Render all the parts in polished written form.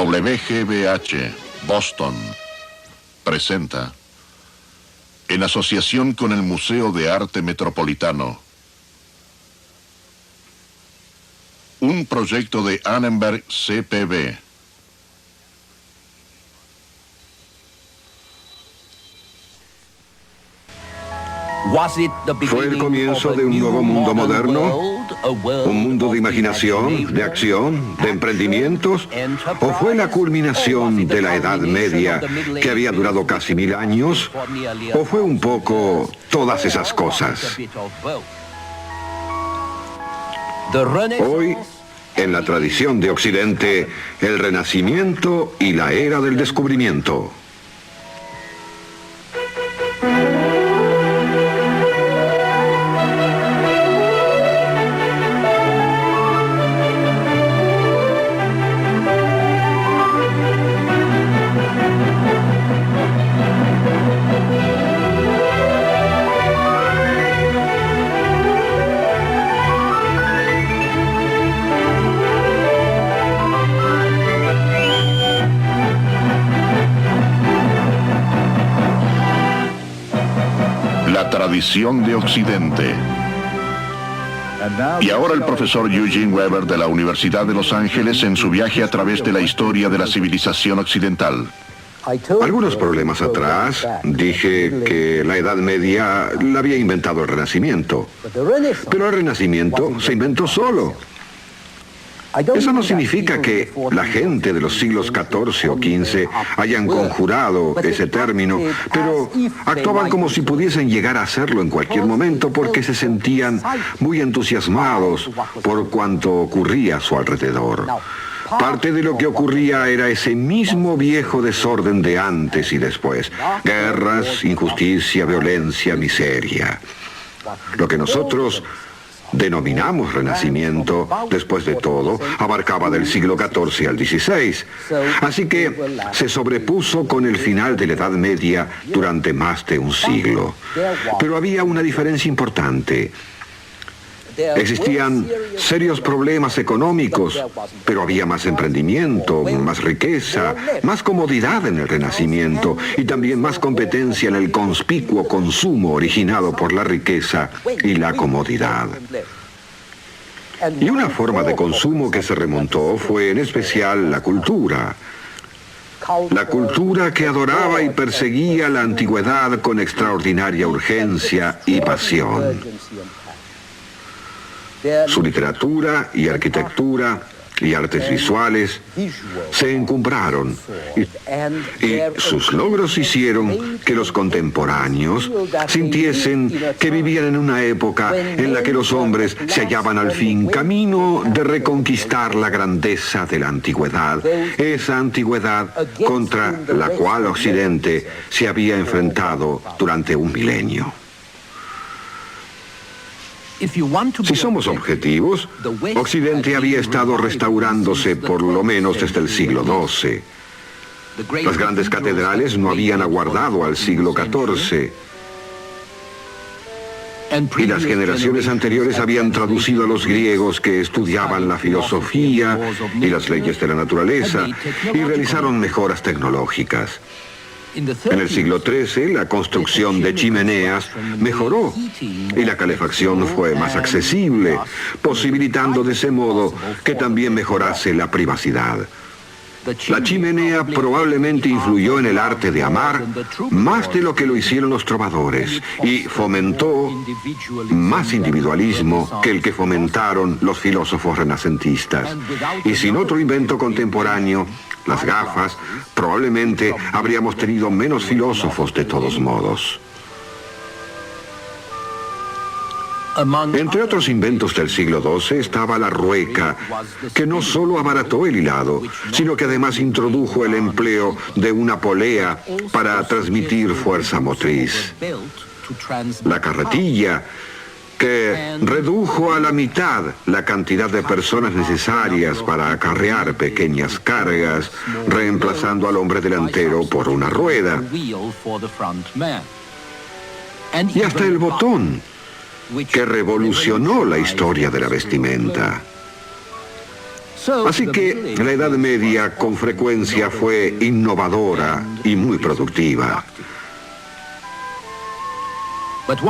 WGBH, Boston, presenta, en asociación con el Museo de Arte Metropolitano, un proyecto de Annenberg CPB. ¿Fue el comienzo de un nuevo mundo moderno? ¿Un mundo de imaginación, de acción, de emprendimientos? ¿O fue la culminación de la Edad Media, que había durado casi 1000 años? ¿O fue un poco todas esas cosas? Hoy, en la tradición de Occidente, el Renacimiento y la Era del Descubrimiento. La tradición de Occidente. Y ahora el profesor Eugene Weber de la Universidad de Los Ángeles en su viaje a través de la historia de la civilización occidental. Algunos problemas atrás dije que la Edad Media la había inventado el Renacimiento. Pero el Renacimiento se inventó solo. Eso no significa que la gente de los siglos XIV o XV hayan conjurado ese término, pero actuaban como si pudiesen llegar a hacerlo en cualquier momento porque se sentían muy entusiasmados por cuanto ocurría a su alrededor. Parte de lo que ocurría era ese mismo viejo desorden de antes y después. Guerras, injusticia, violencia, miseria. Lo que nosotros denominamos Renacimiento, después de todo, abarcaba del siglo XIV al XVI. Así que se sobrepuso con el final de la Edad Media durante más de un siglo. Pero había una diferencia importante. Existían serios problemas económicos, pero había más emprendimiento, más riqueza, más comodidad en el Renacimiento y también más competencia en el conspicuo consumo originado por la riqueza y la comodidad. Y una forma de consumo que se remontó fue en especial la cultura. La cultura que adoraba y perseguía la antigüedad con extraordinaria urgencia y pasión. Su literatura y arquitectura y artes visuales se encumbraron y sus logros hicieron que los contemporáneos sintiesen que vivían en una época en la que los hombres se hallaban al fin camino de reconquistar la grandeza de la antigüedad, esa antigüedad contra la cual Occidente se había enfrentado durante un milenio. Si somos objetivos, Occidente había estado restaurándose por lo menos desde el siglo XII. Las grandes catedrales no habían aguardado al siglo XIV. Y las generaciones anteriores habían traducido a los griegos que estudiaban la filosofía y las leyes de la naturaleza y realizaron mejoras tecnológicas. En el siglo XIII, la construcción de chimeneas mejoró y la calefacción fue más accesible, posibilitando de ese modo que también mejorase la privacidad. La chimenea probablemente influyó en el arte de amar más de lo que lo hicieron los trovadores y fomentó más individualismo que el que fomentaron los filósofos renacentistas. Y sin otro invento contemporáneo, las gafas, probablemente habríamos tenido menos filósofos de todos modos. Entre otros inventos del siglo XII estaba la rueca, que no solo abarató el hilado, sino que además introdujo el empleo de una polea para transmitir fuerza motriz. La carretilla, que redujo a la mitad la cantidad de personas necesarias para acarrear pequeñas cargas, reemplazando al hombre delantero por una rueda. Y hasta el botón, que revolucionó la historia de la vestimenta. Así que la Edad Media con frecuencia fue innovadora y muy productiva.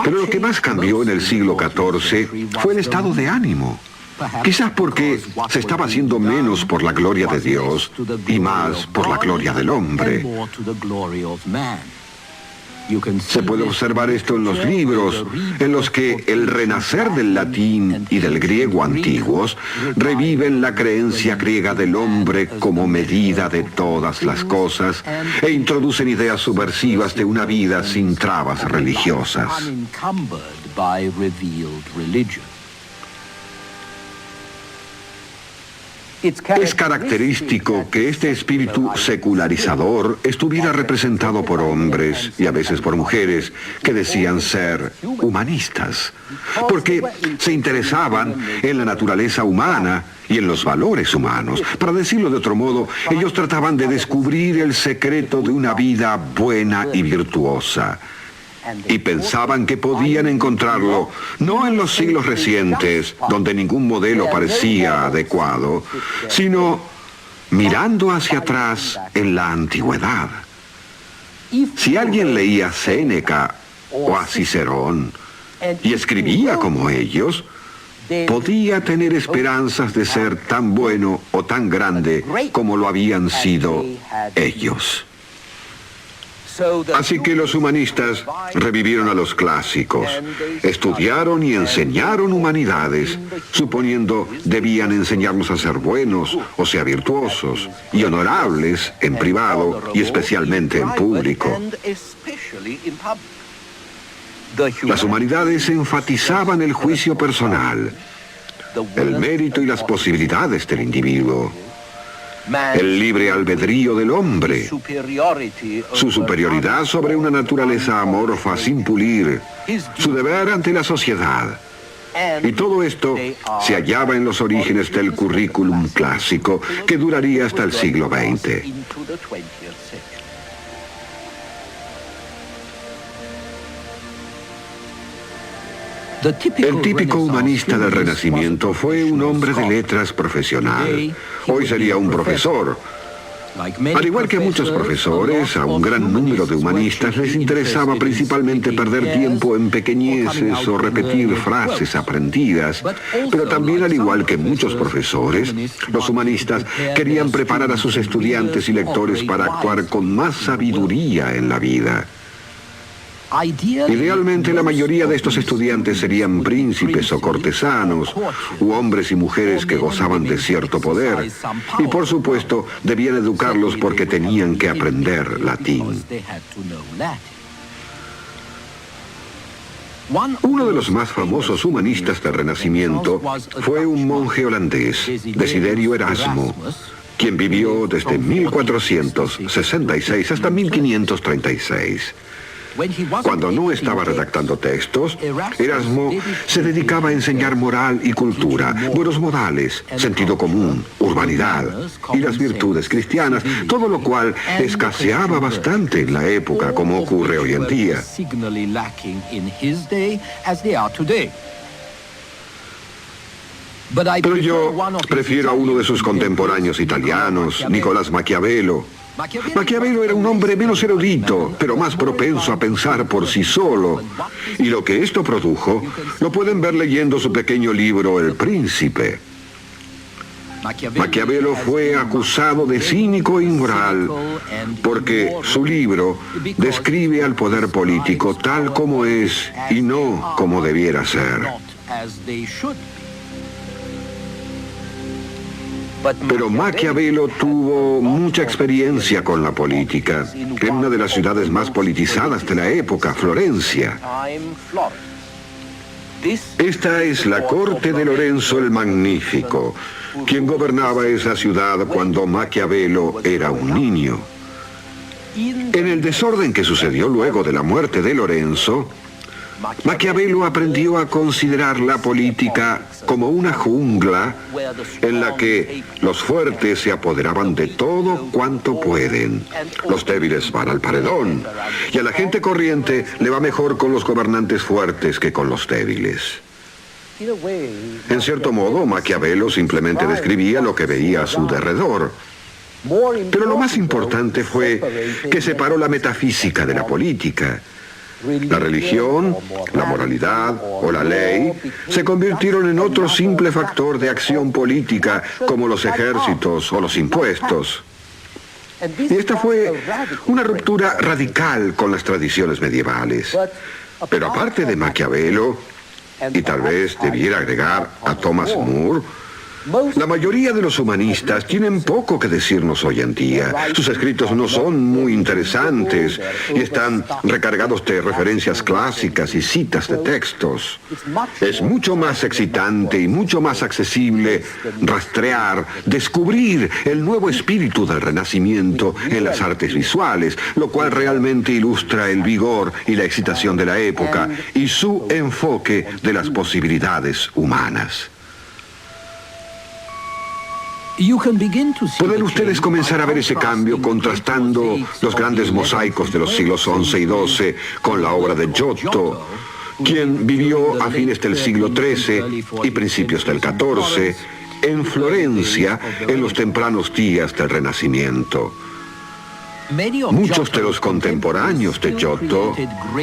Pero lo que más cambió en el siglo XIV fue el estado de ánimo. Quizás porque se estaba haciendo menos por la gloria de Dios y más por la gloria del hombre. Se puede observar esto en los libros, en los que el renacer del latín y del griego antiguos reviven la creencia griega del hombre como medida de todas las cosas e introducen ideas subversivas de una vida sin trabas religiosas. Es característico que este espíritu secularizador estuviera representado por hombres y a veces por mujeres que decían ser humanistas, porque se interesaban en la naturaleza humana y en los valores humanos. Para decirlo de otro modo, ellos trataban de descubrir el secreto de una vida buena y virtuosa. Y pensaban que podían encontrarlo, no en los siglos recientes, donde ningún modelo parecía adecuado, sino mirando hacia atrás en la antigüedad. Si alguien leía a Séneca o a Cicerón y escribía como ellos, podía tener esperanzas de ser tan bueno o tan grande como lo habían sido ellos. Así que los humanistas revivieron a los clásicos, estudiaron y enseñaron humanidades, suponiendo debían enseñarnos a ser buenos, o sea, virtuosos, y honorables en privado y especialmente en público. Las humanidades enfatizaban el juicio personal, el mérito y las posibilidades del individuo, el libre albedrío del hombre, su superioridad sobre una naturaleza amorfa sin pulir, su deber ante la sociedad. Y todo esto se hallaba en los orígenes del currículum clásico que duraría hasta el siglo XX. El típico humanista del Renacimiento fue un hombre de letras profesional. Hoy sería un profesor. Al igual que a muchos profesores, a un gran número de humanistas les interesaba principalmente perder tiempo en pequeñeces o repetir frases aprendidas. Pero también, al igual que muchos profesores, los humanistas querían preparar a sus estudiantes y lectores para actuar con más sabiduría en la vida. Idealmente, la mayoría de estos estudiantes serían príncipes o cortesanos, u hombres y mujeres que gozaban de cierto poder. Y por supuesto, debían educarlos porque tenían que aprender latín. Uno de los más famosos humanistas del Renacimiento fue un monje holandés, Desiderio Erasmo, quien vivió desde 1466 hasta 1536. Cuando no estaba redactando textos, Erasmo se dedicaba a enseñar moral y cultura, buenos modales, sentido común, urbanidad y las virtudes cristianas, todo lo cual escaseaba bastante en la época, como ocurre hoy en día. Pero yo prefiero a uno de sus contemporáneos italianos, Nicolás Maquiavelo. Maquiavelo era un hombre menos erudito, pero más propenso a pensar por sí solo. Y lo que esto produjo, lo pueden ver leyendo su pequeño libro El Príncipe. Maquiavelo fue acusado de cínico e inmoral porque su libro describe al poder político tal como es y no como debiera ser. Pero Maquiavelo tuvo mucha experiencia con la política en una de las ciudades más politizadas de la época, Florencia. Esta es la corte de Lorenzo el Magnífico, quien gobernaba esa ciudad cuando Maquiavelo era un niño. En el desorden que sucedió luego de la muerte de Lorenzo, Maquiavelo aprendió a considerar la política como una jungla en la que los fuertes se apoderaban de todo cuanto pueden. Los débiles van al paredón y a la gente corriente le va mejor con los gobernantes fuertes que con los débiles. En cierto modo, Maquiavelo simplemente describía lo que veía a su derredor. Pero lo más importante fue que separó la metafísica de la política. La religión, la moralidad o la ley se convirtieron en otro simple factor de acción política, como los ejércitos o los impuestos. Y esta fue una ruptura radical con las tradiciones medievales. Pero aparte de Maquiavelo, y tal vez debiera agregar a Thomas More, la mayoría de los humanistas tienen poco que decirnos hoy en día. Sus escritos no son muy interesantes y están recargados de referencias clásicas y citas de textos. Es mucho más excitante y mucho más accesible rastrear, descubrir el nuevo espíritu del Renacimiento en las artes visuales, lo cual realmente ilustra el vigor y la excitación de la época y su enfoque de las posibilidades humanas. Pueden ustedes comenzar a ver ese cambio contrastando los grandes mosaicos de los siglos XI y XII con la obra de Giotto, quien vivió a fines del siglo XIII y principios del XIV en Florencia en los tempranos días del Renacimiento. Muchos de los contemporáneos de Giotto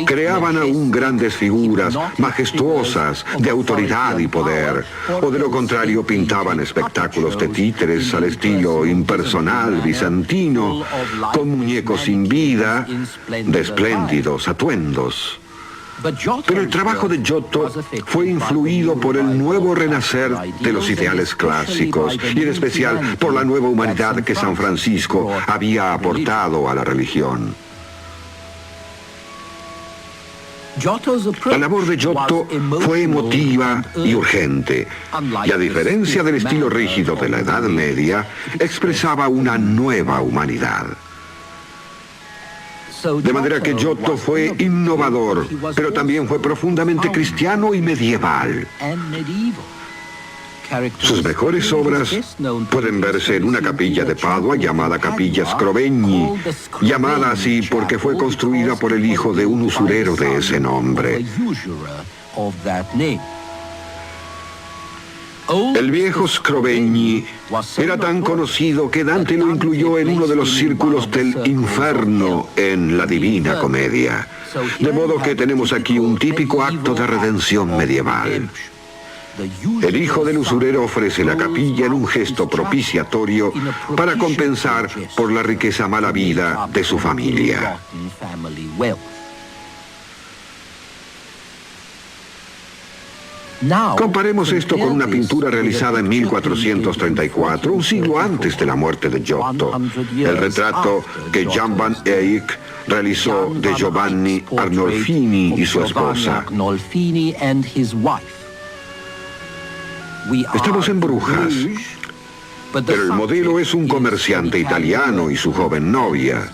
creaban aún grandes figuras majestuosas de autoridad y poder, o de lo contrario pintaban espectáculos de títeres al estilo impersonal bizantino, con muñecos sin vida, de espléndidos atuendos. Pero el trabajo de Giotto fue influido por el nuevo renacer de los ideales clásicos y en especial por la nueva humanidad que San Francisco había aportado a la religión. La labor de Giotto fue emotiva y urgente, y a diferencia del estilo rígido de la Edad Media, expresaba una nueva humanidad. De manera que Giotto fue innovador, pero también fue profundamente cristiano y medieval. Sus mejores obras pueden verse en una capilla de Padua llamada Capilla Scrovegni, llamada así porque fue construida por el hijo de un usurero de ese nombre. El viejo Scrovegni era tan conocido que Dante lo incluyó en uno de los círculos del infierno en la Divina Comedia. De modo que tenemos aquí un típico acto de redención medieval. El hijo del usurero ofrece la capilla en un gesto propiciatorio para compensar por la riqueza mala vida de su familia. Comparemos esto con una pintura realizada en 1434, un siglo antes de la muerte de Giotto. El retrato que Jan van Eyck realizó de Giovanni Arnolfini y su esposa. Estamos en Brujas, pero el modelo es un comerciante italiano y su joven novia.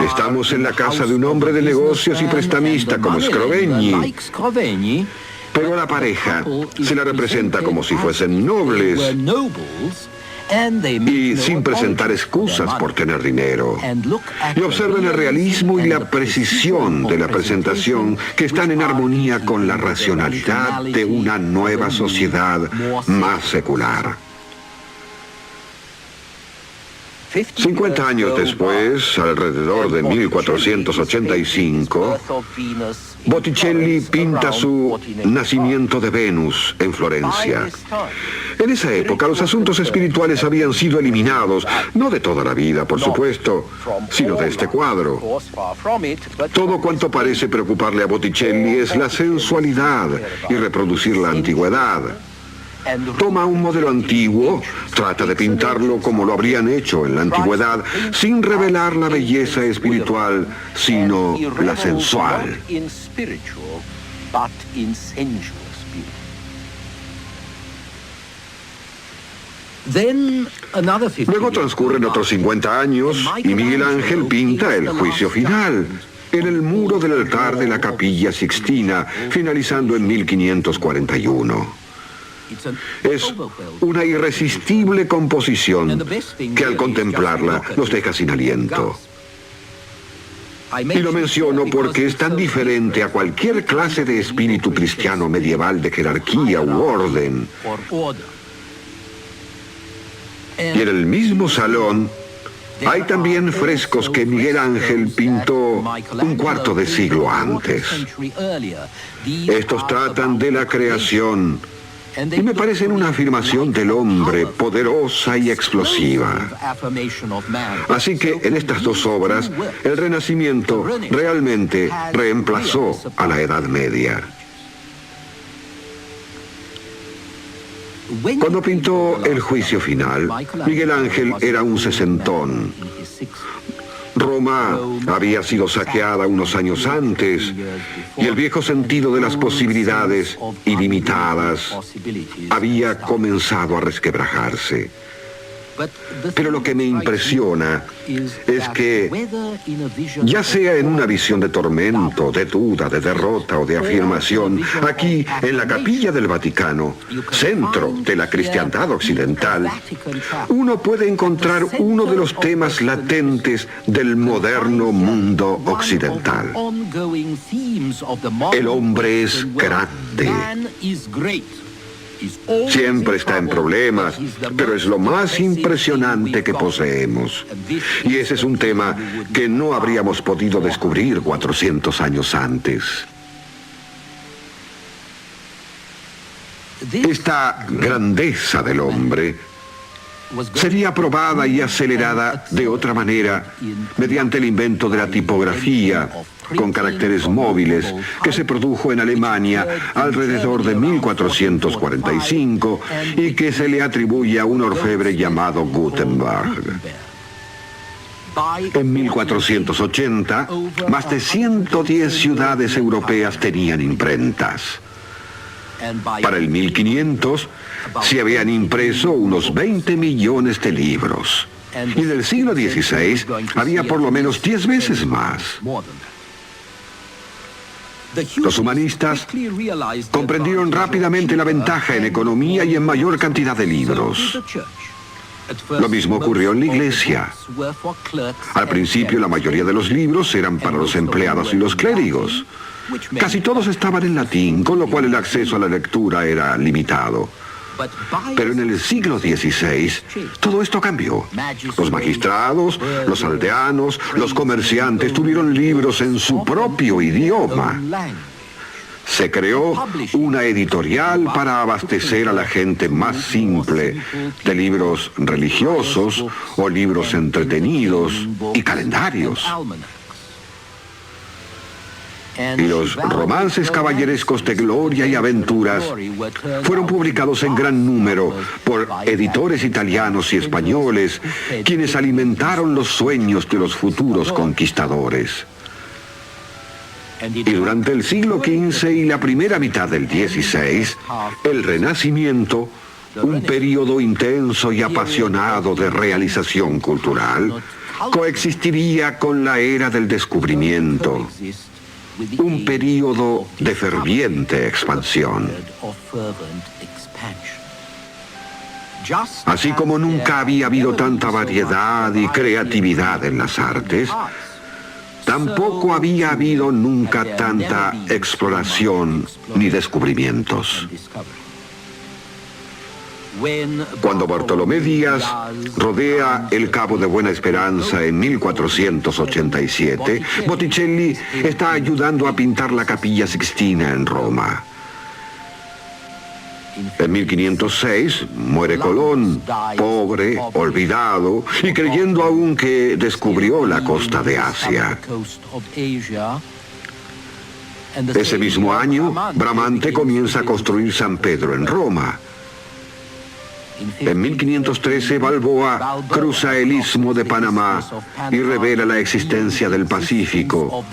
Estamos en la casa de un hombre de negocios y prestamista como Scrovegni, pero a la pareja se la representa como si fuesen nobles y sin presentar excusas por tener dinero. Y observen el realismo y la precisión de la presentación que están en armonía con la racionalidad de una nueva sociedad más secular. 50 años después, alrededor de 1485, Botticelli pinta su Nacimiento de Venus en Florencia. En esa época los asuntos espirituales habían sido eliminados, no de toda la vida, por supuesto, sino de este cuadro. Todo cuanto parece preocuparle a Botticelli es la sensualidad y reproducir la antigüedad. Toma un modelo antiguo, trata de pintarlo como lo habrían hecho en la antigüedad, sin revelar la belleza espiritual, sino la sensual. Luego transcurren otros 50 años y Miguel Ángel pinta el Juicio Final en el muro del altar de la Capilla Sixtina, finalizando en 1541. Es una irresistible composición que al contemplarla nos deja sin aliento. Y lo menciono porque es tan diferente a cualquier clase de espíritu cristiano medieval de jerarquía u orden. Y en el mismo salón hay también frescos que Miguel Ángel pintó un cuarto de siglo antes. Estos tratan de la creación y me parecen una afirmación del hombre poderosa y explosiva. Así que en estas dos obras, el Renacimiento realmente reemplazó a la Edad Media. Cuando pintó El Juicio Final, Miguel Ángel era un sesentón. Roma había sido saqueada unos años antes y el viejo sentido de las posibilidades ilimitadas había comenzado a resquebrajarse. Pero lo que me impresiona es que, ya sea en una visión de tormento, de duda, de derrota o de afirmación, aquí, en la Capilla del Vaticano, centro de la cristiandad occidental, uno puede encontrar uno de los temas latentes del moderno mundo occidental. El hombre es grande. Siempre está en problemas, pero es lo más impresionante que poseemos. Y ese es un tema que no habríamos podido descubrir 400 años antes. Esta grandeza del hombre sería probada y acelerada de otra manera mediante el invento de la tipografía con caracteres móviles que se produjo en Alemania alrededor de 1445 y que se le atribuye a un orfebre llamado Gutenberg. En 1480, más de 110 ciudades europeas tenían imprentas. Para el 1500 se habían impreso unos 20 millones de libros. Y en el siglo XVI había por lo menos 10 veces más. Los humanistas comprendieron rápidamente la ventaja en economía y en mayor cantidad de libros. Lo mismo ocurrió en la iglesia. Al principio la mayoría de los libros eran para los empleados y los clérigos. Casi todos estaban en latín, con lo cual el acceso a la lectura era limitado. Pero en el siglo XVI, todo esto cambió. Los magistrados, los aldeanos, los comerciantes tuvieron libros en su propio idioma. Se creó una editorial para abastecer a la gente más simple de libros religiosos o libros entretenidos y calendarios. Y los romances caballerescos de gloria y aventuras fueron publicados en gran número por editores italianos y españoles, quienes alimentaron los sueños de los futuros conquistadores. Y durante el siglo XV y la primera mitad del XVI, el Renacimiento, un período intenso y apasionado de realización cultural, coexistiría con la era del descubrimiento. Un período de ferviente expansión. Así como nunca había habido tanta variedad y creatividad en las artes, tampoco había habido nunca tanta exploración ni descubrimientos. Cuando Bartolomé Díaz rodea el Cabo de Buena Esperanza en 1487, Botticelli está ayudando a pintar la Capilla Sixtina en Roma. En 1506 muere Colón, pobre, olvidado y creyendo aún que descubrió la costa de Asia. Ese mismo año, Bramante comienza a construir San Pedro en Roma. En 1513, Balboa cruza el Istmo de Panamá y revela la existencia del Pacífico.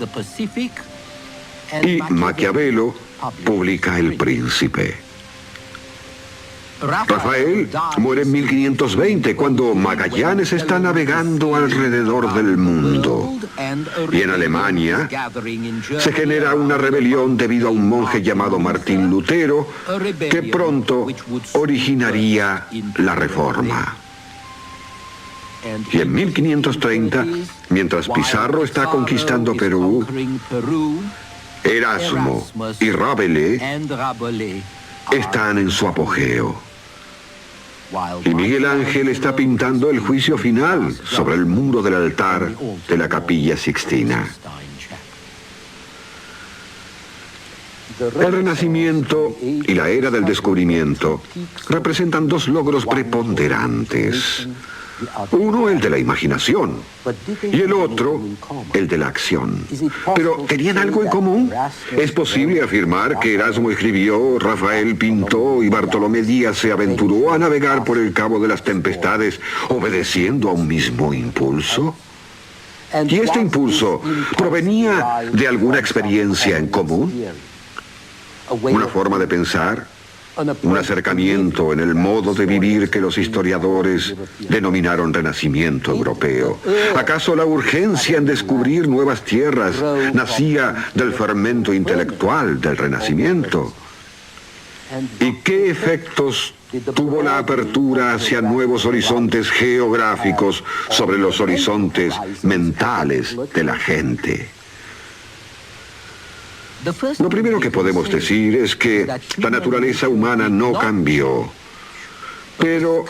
Y Maquiavelo publica El Príncipe. Rafael muere en 1520, cuando Magallanes está navegando alrededor del mundo. Y en Alemania se genera una rebelión debido a un monje llamado Martín Lutero, que pronto originaría la Reforma. Y en 1530, mientras Pizarro está conquistando Perú, Erasmo y Rabelais están en su apogeo. Y Miguel Ángel está pintando el juicio final sobre el muro del altar de la Capilla Sixtina. El Renacimiento y la era del descubrimiento representan dos logros preponderantes. Uno, el de la imaginación, y el otro, el de la acción. Pero, ¿tenían algo en común? ¿Es posible afirmar que Erasmo escribió, Rafael pintó y Bartolomé Díaz se aventuró a navegar por el cabo de las tempestades obedeciendo a un mismo impulso? ¿Y este impulso provenía de alguna experiencia en común? ¿Una forma de pensar? ¿Un acercamiento en el modo de vivir que los historiadores denominaron Renacimiento europeo? ¿Acaso la urgencia en descubrir nuevas tierras nacía del fermento intelectual del Renacimiento? ¿Y qué efectos tuvo la apertura hacia nuevos horizontes geográficos sobre los horizontes mentales de la gente? Lo primero que podemos decir es que la naturaleza humana no cambió, pero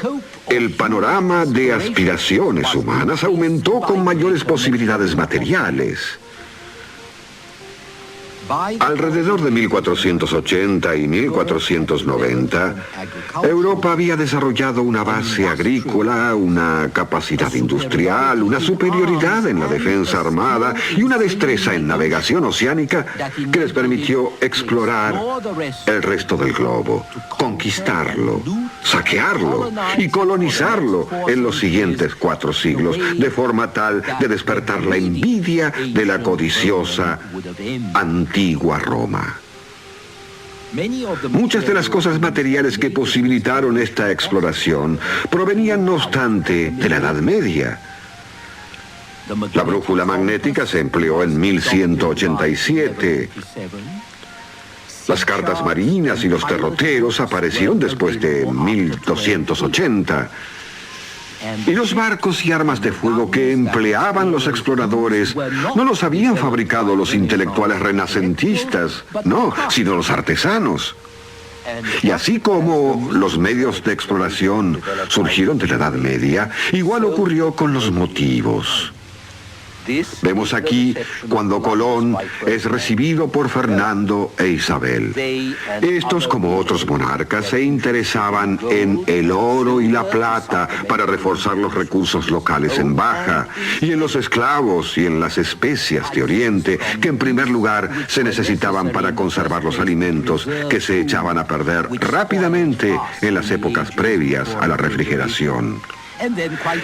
el panorama de aspiraciones humanas aumentó con mayores posibilidades materiales. Alrededor de 1480 y 1490, Europa había desarrollado una base agrícola, una capacidad industrial, una superioridad en la defensa armada y una destreza en navegación oceánica que les permitió explorar el resto del globo, conquistarlo, saquearlo y colonizarlo en los siguientes 4 siglos, de forma tal de despertar la envidia de la codiciosa antigua Roma. Muchas de las cosas materiales que posibilitaron esta exploración provenían, no obstante, de la Edad Media. La brújula magnética se empleó en 1187. Las cartas marinas y los derroteros aparecieron después de 1280. Y los barcos y armas de fuego que empleaban los exploradores no los habían fabricado los intelectuales renacentistas, no, sino los artesanos. Y así como los medios de exploración surgieron de la Edad Media, igual ocurrió con los motivos. Vemos aquí cuando Colón es recibido por Fernando e Isabel. Estos, como otros monarcas, se interesaban en el oro y la plata para reforzar los recursos locales en Baja, y en los esclavos y en las especias de Oriente, que en primer lugar se necesitaban para conservar los alimentos que se echaban a perder rápidamente en las épocas previas a la refrigeración.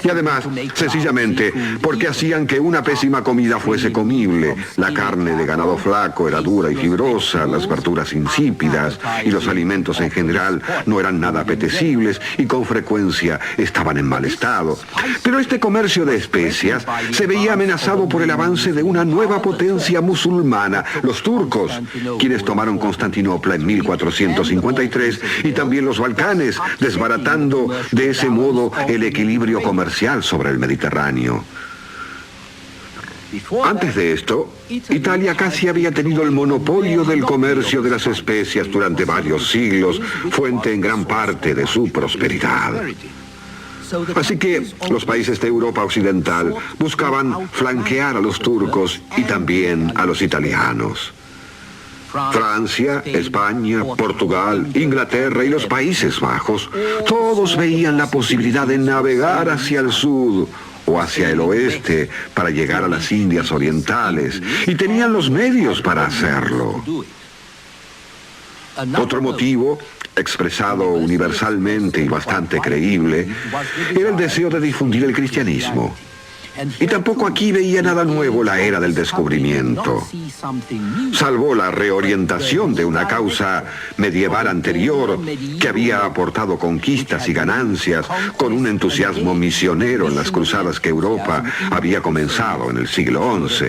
Y además, sencillamente, porque hacían que una pésima comida fuese comible. La carne de ganado flaco era dura y fibrosa, las verduras insípidas y los alimentos en general no eran nada apetecibles y con frecuencia estaban en mal estado. Pero este comercio de especias se veía amenazado por el avance de una nueva potencia musulmana, los turcos, quienes tomaron Constantinopla en 1453 y también los Balcanes, desbaratando de ese modo el equilibrio comercial sobre el Mediterráneo. Antes de esto, Italia casi había tenido el monopolio del comercio de las especias durante varios siglos, fuente en gran parte de su prosperidad. Así que los países de Europa Occidental buscaban flanquear a los turcos y también a los italianos. Francia, España, Portugal, Inglaterra y los Países Bajos, todos veían la posibilidad de navegar hacia el sur o hacia el oeste para llegar a las Indias Orientales, y tenían los medios para hacerlo. Otro motivo, expresado universalmente y bastante creíble, era el deseo de difundir el cristianismo. Y tampoco aquí veía nada nuevo la era del descubrimiento, salvo la reorientación de una causa medieval anterior que había aportado conquistas y ganancias con un entusiasmo misionero en las cruzadas que Europa había comenzado en el siglo XI.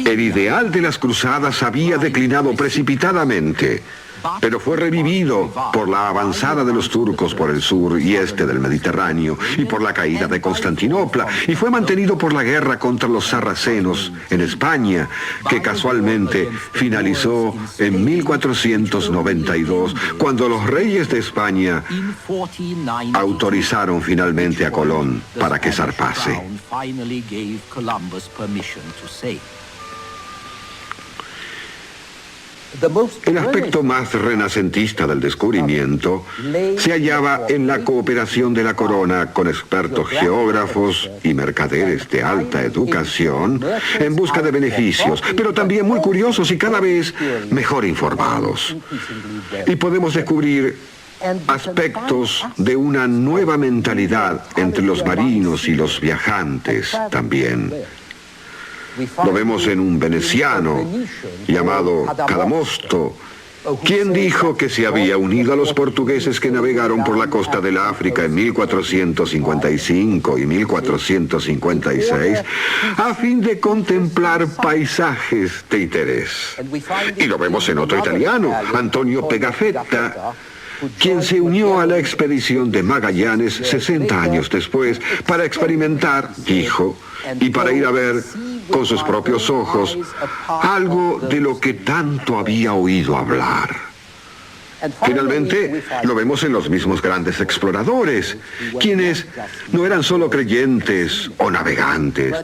El ideal de las cruzadas había declinado precipitadamente. pero fue revivido por la avanzada de los turcos por el sur y este del Mediterráneo y por la caída de Constantinopla, y fue mantenido por la guerra contra los sarracenos en España, que casualmente finalizó en 1492, cuando los reyes de España autorizaron finalmente a Colón para que zarpase. El aspecto más renacentista del descubrimiento se hallaba en la cooperación de la corona con expertos geógrafos y mercaderes de alta educación en busca de beneficios, pero también muy curiosos y cada vez mejor informados. Y podemos descubrir aspectos de una nueva mentalidad entre los marinos y los viajantes también. Lo vemos en un veneciano llamado Cadamosto, quien dijo que se había unido a los portugueses que navegaron por la costa de la África en 1455 y 1456 a fin de contemplar paisajes de interés. Y lo vemos en otro italiano, Antonio Pigafetta, quien se unió a la expedición de Magallanes 60 años después para experimentar, dijo, y para ir a ver con sus propios ojos algo de lo que tanto había oído hablar. Finalmente, lo vemos en los mismos grandes exploradores, quienes no eran solo creyentes o navegantes,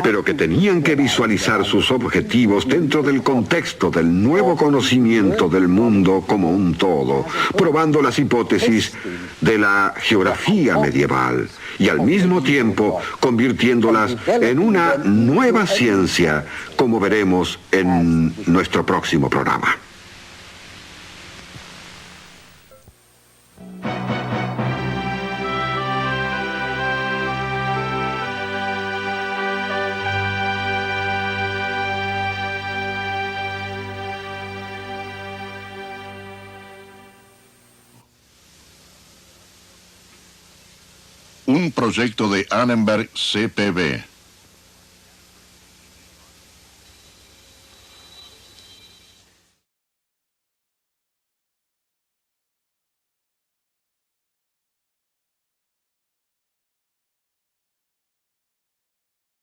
pero que tenían que visualizar sus objetivos dentro del contexto del nuevo conocimiento del mundo como un todo, probando las hipótesis de la geografía medieval y al mismo tiempo convirtiéndolas en una nueva ciencia, como veremos en nuestro próximo programa. Un proyecto de Annenberg CPB.